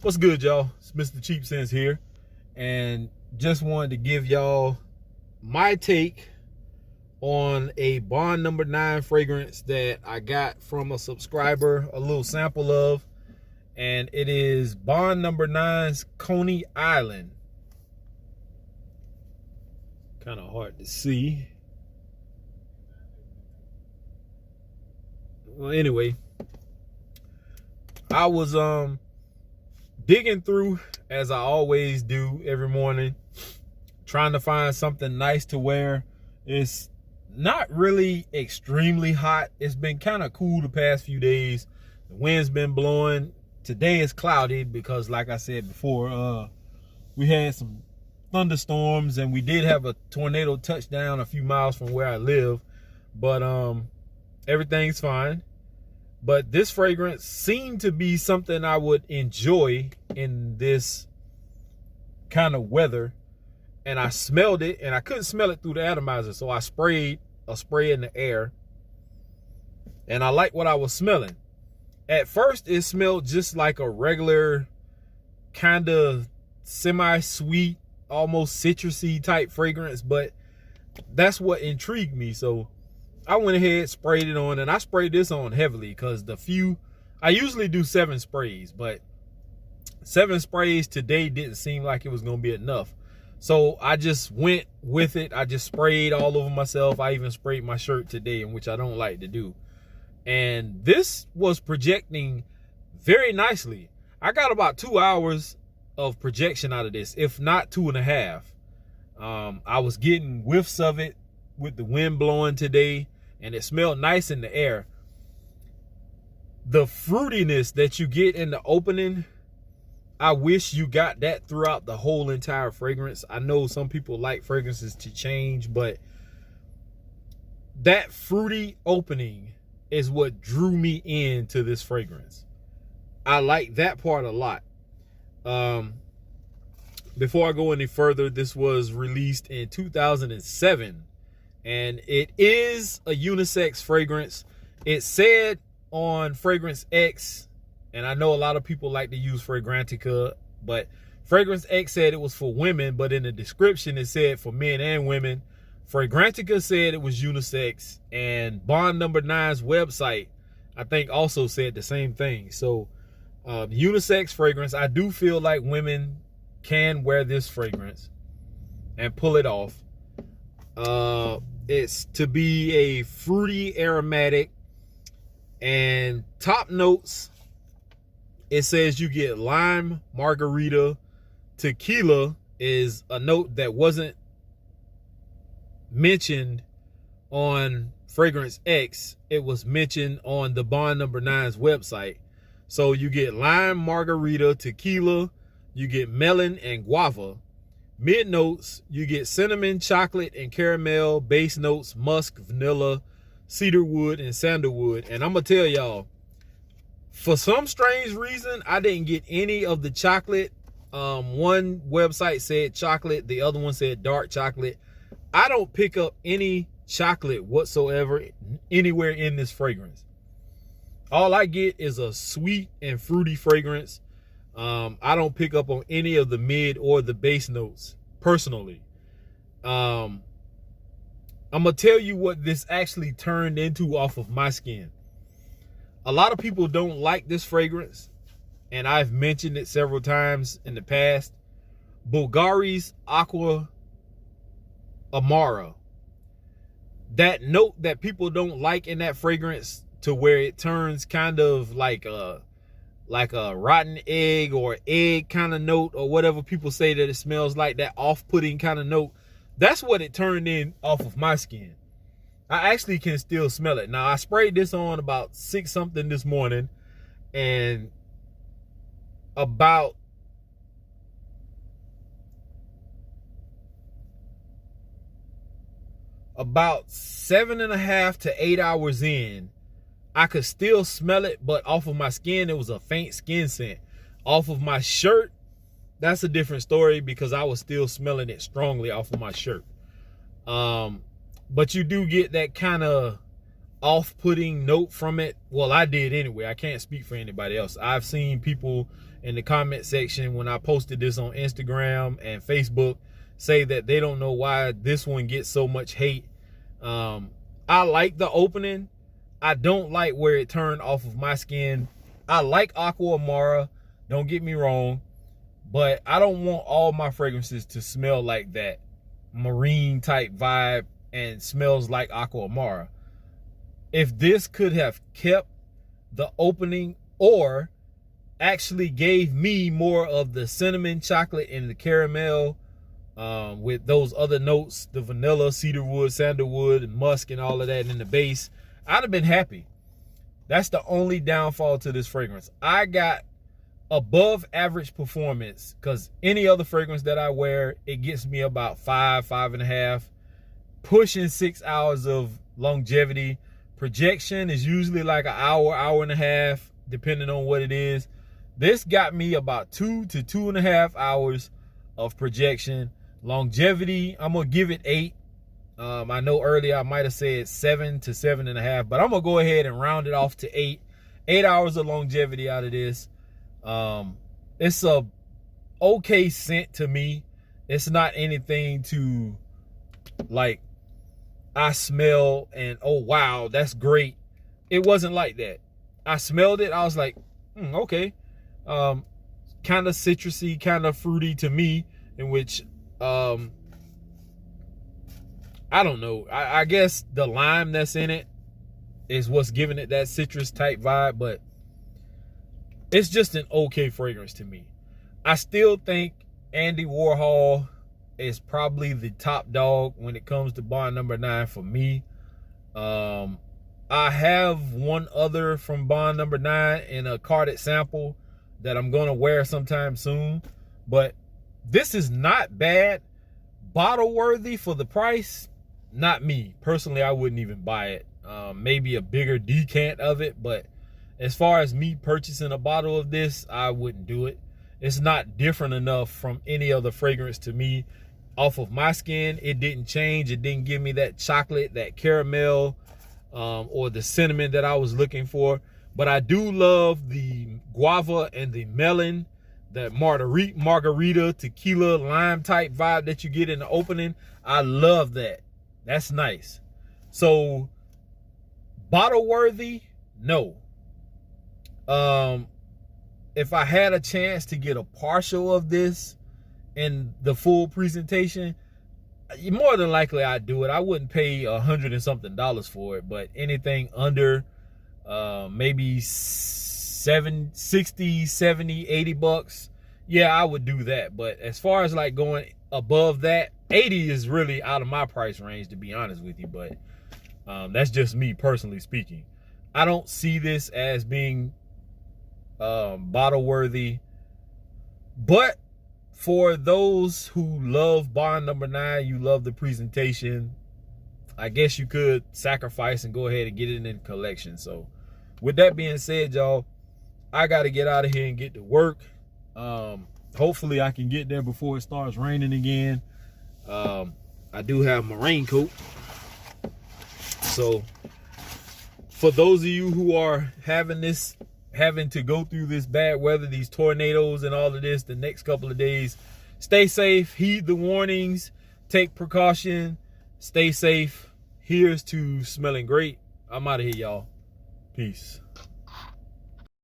What's good, y'all? It's Mr. Cheap Sense here, and just wanted to give y'all my take on a Bond Number 9 fragrance that I got from a subscriber, a little sample of, and it is Bond Number 9's Coney Island. Kind of hard to see. Well, anyway, I was digging through, as I always do every morning, trying to find something nice to wear. It's not really extremely hot. It's been kind of cool the past few days. The wind's been blowing. Today is cloudy because, like I said before, we had some thunderstorms and we did have a tornado touchdown a few miles from where I live, but everything's fine. But this fragrance seemed to be something I would enjoy in this kind of weather. And I smelled it, and I couldn't smell it through the atomizer, so I sprayed a spray in the air. And I liked what I was smelling. At first, it smelled just like a regular kind of semi-sweet, almost citrusy type fragrance, but that's what intrigued me. So I went ahead, sprayed it on, and I sprayed this on heavily because I usually do 7 sprays, but 7 sprays today didn't seem like it was going to be enough. So I just went with it. I just sprayed all over myself. I even sprayed my shirt today, in which I don't like to do. And this was projecting very nicely. I got about 2 hours of projection out of this, if not 2.5. I was getting whiffs of it with the wind blowing today, and it smelled nice in the air. The fruitiness that you get in the opening, I wish you got that throughout the whole entire fragrance. I know some people like fragrances to change, but that fruity opening is what drew me into this fragrance. I like that part a lot. Before I go any further, this was released in 2007. And it is a unisex fragrance. It said on Fragrance X, and I know a lot of people like to use Fragrantica, but Fragrance X said it was for women, but in the description it said for men and women. Fragrantica said it was unisex, and Bond Number 9's website, I think, also said the same thing. So unisex fragrance. I do feel like women can wear this fragrance and pull it off. It's to be a fruity aromatic, and top notes, it says you get lime, margarita, tequila is a note that wasn't mentioned on Fragrance X. It was mentioned on the Bond Number 9's website. So you get lime, margarita, tequila, you get melon and guava. Mid notes, you get cinnamon, chocolate, and caramel. Base notes, musk, vanilla, cedarwood, and sandalwood. And I'm going to tell y'all, for some strange reason, I didn't get any of the chocolate. One website said chocolate. The other one said dark chocolate. I don't pick up any chocolate whatsoever anywhere in this fragrance. All I get is a sweet and fruity fragrance. I don't pick up on any of the mid or the base notes personally. I'm gonna tell you what this actually turned into off of my skin. A lot of people don't like this fragrance, and I've mentioned it several times in the past. Bulgari's Aqua Amara. That note that people don't like in that fragrance, to where it turns kind of like a rotten egg or egg kind of note, or whatever people say that it smells like, that off-putting kind of note. That's what it turned in off of my skin. I actually can still smell it. Now, I sprayed this on about 6 something this morning, and about about 7.5 to 8 hours in, I could still smell it, but off of my skin, it was a faint skin scent. Off of my shirt, that's a different story, because I was still smelling it strongly off of my shirt. But you do get that kind of off-putting note from it. Well, I did anyway. I can't speak for anybody else. I've seen people in the comment section when I posted this on Instagram and Facebook say that they don't know why this one gets so much hate. I like the opening. I don't like where it turned off of my skin. I like Aqua Amara, don't get me wrong, but I don't want all my fragrances to smell like that marine type vibe and smells like Aqua Amara. If this could have kept the opening or actually gave me more of the cinnamon, chocolate, and the caramel with those other notes, the vanilla, cedarwood, sandalwood, and musk and all of that in the base, I'd have been happy. That's the only downfall to this fragrance. I got above average performance because any other fragrance that I wear, it gets me about 5.5, pushing 6 hours of longevity. Projection is usually like an hour and a half, depending on what it is. This got me about 2 to 2.5 hours of projection. Longevity, I'm gonna give it 8. I know earlier I might have said 7 to 7.5, but I'm gonna go ahead and round it off to 8. 8 hours of longevity out of this. It's a okay scent to me. It's not anything to like I smell and oh wow, that's great. It wasn't like that. I smelled it, I was like, okay. Kind of citrusy, kind of fruity to me, in which I don't know. I guess the lime that's in it is what's giving it that citrus type vibe, but it's just an okay fragrance to me. I still think Andy Warhol is probably the top dog when it comes to Bond Number 9 for me. I have one other from Bond Number 9 in a carded sample that I'm gonna wear sometime soon, but this is not bad. Bottle worthy for the price, not me. Personally, I wouldn't even buy it. Maybe a bigger decant of it, but as far as me purchasing a bottle of this, I wouldn't do it. It's not different enough from any other fragrance to me. Off of my skin, it didn't change. It didn't give me that chocolate, that caramel, or the cinnamon that I was looking for. But I do love the guava and the melon, that margarita, tequila, lime type vibe that you get in the opening. I love that. That's nice. So, bottle worthy, no. If I had a chance to get a partial of this in the full presentation, more than likely I'd do it. I wouldn't pay $100 and something for it, but anything under maybe 60, 70, 80 bucks, yeah, I would do that. But as far as like going above that, 80 is really out of my price range, to be honest with you. But that's just me personally speaking. I don't see this as being bottle worthy, but for those who love Bond Number 9, you love the presentation, I guess you could sacrifice and go ahead and get it in the collection. So with that being said, y'all, I got to get out of here and get to work. Hopefully I can get there before it starts raining again. I do have my raincoat. So for those of you who are having to go through this bad weather, these tornadoes and all of this the next couple of days, stay safe, heed the warnings, take precaution, stay safe. Here's to smelling great. I'm out of here, y'all. Peace.